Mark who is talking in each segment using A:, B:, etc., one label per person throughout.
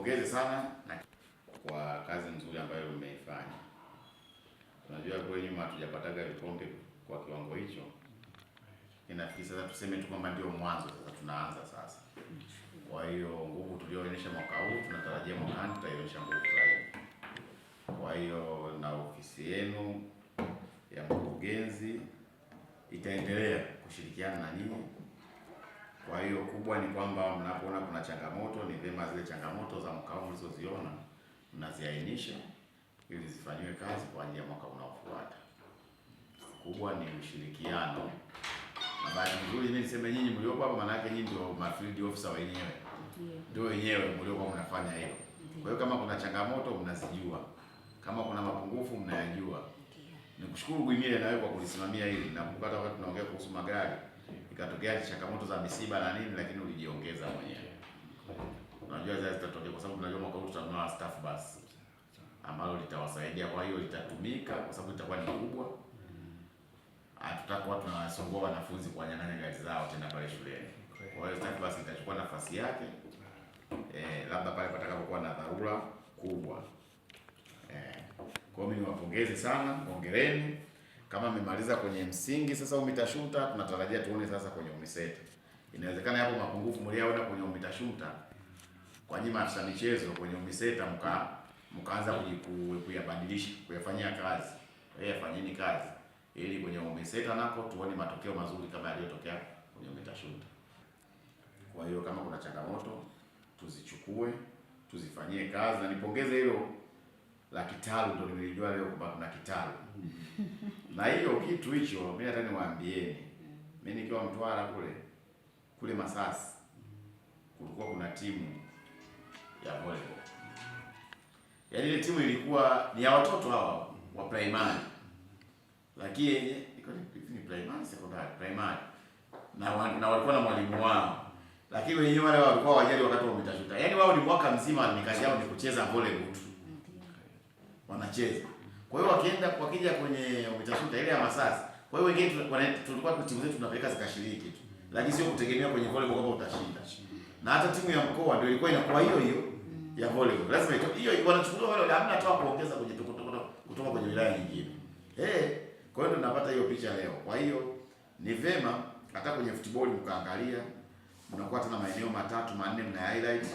A: niwapongeze sana kwa kazi nzuri ambayo mmeifanya. Tunajua kule nyuma hatujapataga vikombe kwa kiwango hicho. Inafikiri sasa tuseme tu kwamba ndio mwanzo, sasa tunaanza sasa. Kwa hiyo nguvu tulioonyesha mwaka huu tunatarajia mwakani tutaionyesha nguvu zaidi. Kwa hiyo na ofisi yenu ya mkurugenzi itaendelea kushirikiana na nyinyi. Kwa hiyo kubwa ni kwamba mnapoona kuna changamoto, ni vyema zile changamoto za mwaka huu mlizoziona mnaziainisha ili zifanywe kazi kwa ajili ya mwaka unaofuata. Kubwa ni ushirikiano. Na bahati nzuri mimi niseme nyinyi mliopo hapa, maana yake nyinyi ndio field officer wenyewe. Ndio wenyewe mliopo mnafanya hilo. Kwa hiyo kama kuna changamoto mnazijua. Kama kuna mapungufu mnayajua. Nikushukuru Gwimile na wewe kwa kulisimamia hili. Nakumbuka hata wakati tunaongea kuhusu magari, ikatokea changamoto za misiba na nini, lakini ulijiongeza mwenyewe. Unajua hizo zitatokea kwa sababu tunajua mwaka huu tutanunua staff bus ambalo litawasaidia, kwa hiyo litatumika kwa sababu litakuwa ni kubwa. Hatutakuwa tunawasumbua wanafunzi kuwanyang'anya gari zao tena pale shuleni. Kwa hiyo staff bus itachukua nafasi yake. Labda pale patakapokuwa na dharura kubwa. Kwa hiyo mimi niwapongeze sana, hongereni. Kama mmemaliza kwenye msingi, sasa UMITASHUMTA tunatarajia tuone sasa kwenye UMISETA. Inawezekana hapo mapungufu mliaona kwenye UMITASHUMTA kwa nyinyi maafisa michezo kwenye UMISETA mkaanza kuyabadilisha, kuyafanyia kazi. Fanyeni kazi ili kwenye UMISETA nako tuone matokeo mazuri kama yaliyotokea kwenye UMITASHUMTA. Kwa hiyo kama kuna changamoto tuzichukue, tuzifanyie kazi, na nipongeze hilo la kitalu, ndio nilijua leo kwamba kuna kitalu. Na hiyo kitu hicho mimi hata niwaambieni. Mimi nikiwa Mtwara kule Masasi kulikuwa kuna timu ya volleyball. Yaani ile timu ilikuwa ni ya watoto hawa wa primary. Lakini ilikuwa ni primary, secondary, primary. Na walikuwa na mwalimu wao. Lakini wenyewe wale walikuwa wajali wakati wa UMITASHUMTA. Yaani wao ni mwaka mzima ni kazi yao ni kucheza volleyball tu. Wanacheza. Kwa hiyo wakija kwenye UMITASHUMTA ile ya Masasi. Kwa hiyo wengine tulikuwa timu zetu tunapeleka zikashiriki tu. Lakini sio kutegemea kwenye volleyball kama utashinda. Na hata timu ya mkoa ndio ilikuwa inakuwa hiyo ya volleyball. Lazima hiyo wanachukuliwa wale, hamna hata kuongeza kwenye kutoka kwenye wilaya nyingine. Kwa hiyo tunapata hiyo picha leo. Kwa hiyo ni vema hata kwenye football mkaangalia, mnakuwa tena maeneo 3 4 mna highlight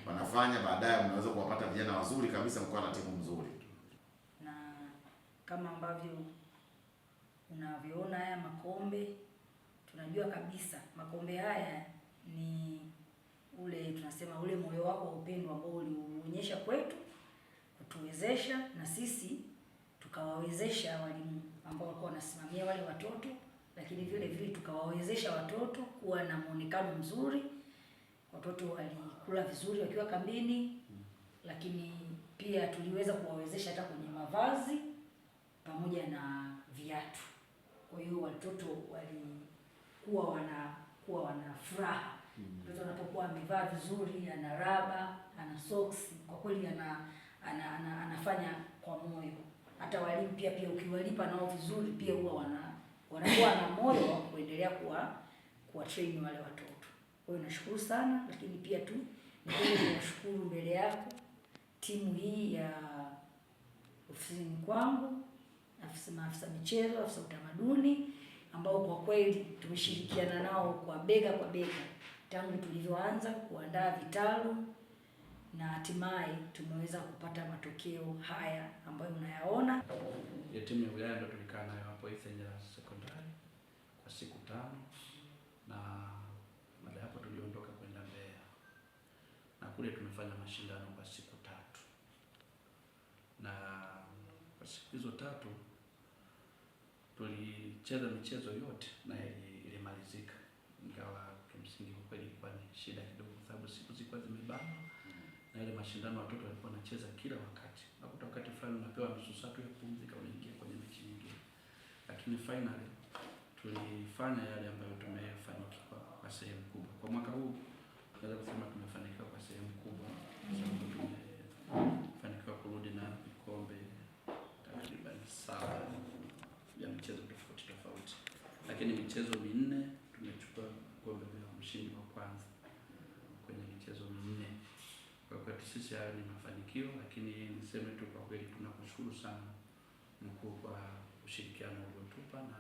A: wanafanya, baadaye mnaweza kuwapata vijana wazuri kabisa mkoa na timu nzuri.
B: Na kama ambavyo unavyoona haya makombe, tunajua kabisa makombe haya ni tunasema ule moyo wako wa upendo ambao ulionyesha kwetu kutuwezesha na sisi tukawawezesha walimu ambao walikuwa wanasimamia wale watoto, lakini vile vile tukawawezesha watoto kuwa na muonekano mzuri. Watoto walikula vizuri wakiwa kambini, lakini pia tuliweza kuwawezesha hata kwenye mavazi pamoja na viatu. Kwa hiyo watoto walikuwa wana furaha. Mtoto anapokuwa amevaa vizuri, ana raba, ana socks, kwa kweli anafanya kwa moyo. Hata walimu pia ukiwalipa nao vizuri pia huwa wanakuwa na moyo wa kuendelea kuwa train wale watoto. Kwa hiyo nashukuru sana, lakini pia nashukuru mbele yako timu hii ya ofisini kwangu, maafisa michezo, afisa utamaduni ambao kwa kweli tumeshirikiana nao kwa bega kwa bega tangu tulivyoanza kuandaa vitalu na hatimaye tumeweza kupata matokeo haya ambayo unayaona.
C: Ya timu ya wilaya ndio tulikaa nayo hapo Isenja Sekondari kwa siku 5, na baada hapo tuliondoka kwenda Mbeya. Na kule tumefanya mashindano kwa siku 3. Na kwa siku hizo 3 tulicheza michezo yote na ilimalizika. Ingawa kimsingi kwa kweli ilikuwa ni shida kidogo kwa sababu siku zilikuwa zimebana. Na ile mashindano watoto walikuwa wanacheza kila wakati. Nakuta wakati fulani unapewa nusu saa tu ya kupumzika unaingia kwenye mechi nyingine. Lakini finally tulifanya yale ambayo tumefanikiwa kwa sehemu kubwa. Kwa mwaka huu naweza kusema tumefanikiwa kwa sehemu kubwa. Kwa sababu tumefanikiwa kurudi na vikombe takriban 7 ya michezo tofauti tofauti. Lakini michezo 4 tumechukua kombe la mshindi wa kwanza kwenye michezo 4. Kwa sisi hayo ni mafanikio, lakini niseme tu kwa kweli tunakushukuru sana mkuu kwa ushirikiano uliotupa na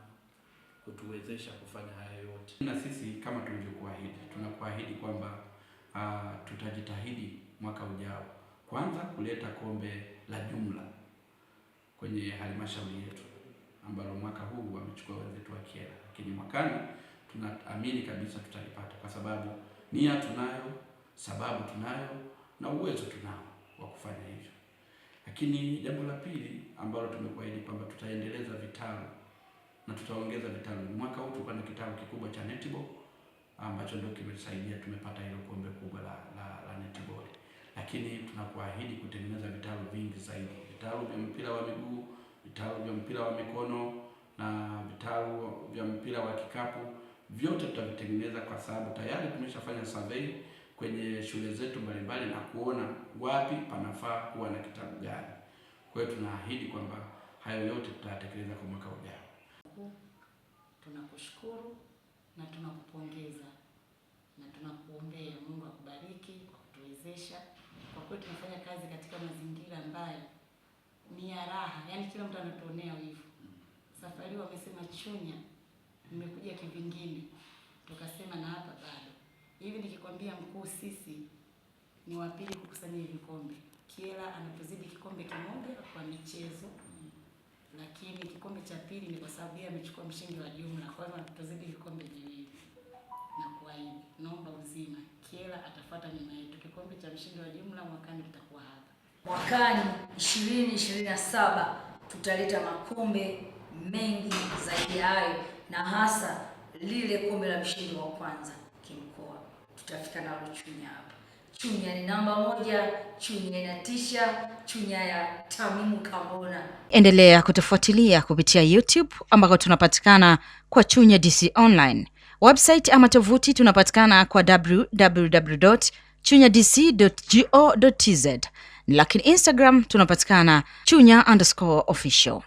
C: kutuwezesha kufanya haya yote. Na sisi kama tulivyokuahidi, tunakuahidi kwamba tutajitahidi mwaka ujao kwanza kuleta kombe la jumla kwenye halmashauri yetu, ambalo mwaka huu wamechukua wenzetu wa Kyela, lakini mwakani tunaamini kabisa tutalipata, kwa sababu nia tunayo, sababu tunayo na uwezo tunao wa kufanya hivyo. Lakini jambo la pili ambalo tumekuahidi kwamba tutaendeleza vitalu na tutaongeza vitalu. Mwaka huu tulikuwa na kitalu kikubwa cha netball ambacho ndio kimesaidia tumepata hilo kombe kubwa la netball. Lakini tunakuahidi kutengeneza vitalu vingi zaidi, vitalu vya mpira wa miguu, vitalu vya mpira wa mikono na vitalu vya mpira wa kikapu. Vyote tutavitengeneza kwa sababu tayari tumeshafanya survey kwenye shule zetu mbalimbali na kuona wapi panafaa kuwa na kitabu gani. Kwa hiyo tunaahidi kwamba hayo yote tutatekeleza kwa mwaka ujao.
D: Tunakushukuru na tunakupongeza na tunakuombea Mungu akubariki kwa kutuwezesha. Kwa kweli tunafanya kazi katika mazingira ambayo ni ya raha, yaani kila mtu anatuonea wivu. Safari wamesema Chunya nimekuja kivingine, tukasema na hapa bado. Hivi nikikwambia mkuu, sisi ni wa pili kukusanya vikombe. Kyela anatuzidi kikombe kimoja kwa michezo, lakini kikombe cha pili ni kwa sababu yeye amechukua mshindi wa jumla, kwa hivyo anatuzidi vikombe viwili. Na kwa hiyo naomba uzima, Kyela atafuata nyuma yetu. Kikombe cha mshindi wa jumla mwakani kitakuwa hapa.
B: Mwakani 2027 tutaleta makombe mengi zaidi hayo, na hasa lile kombe la mshindi wa kwanza kimkoa tutafika nalo Chunya hapa. Chunya ni namba 1, Chunya inatisha, Chunya ya Tamimu Kambona.
E: Endelea kutufuatilia kupitia YouTube ambako tunapatikana kwa Chunya DC Online. Website ama tovuti tunapatikana kwa www.chunyadc.go.tz. Lakini Instagram tunapatikana Chunya_official.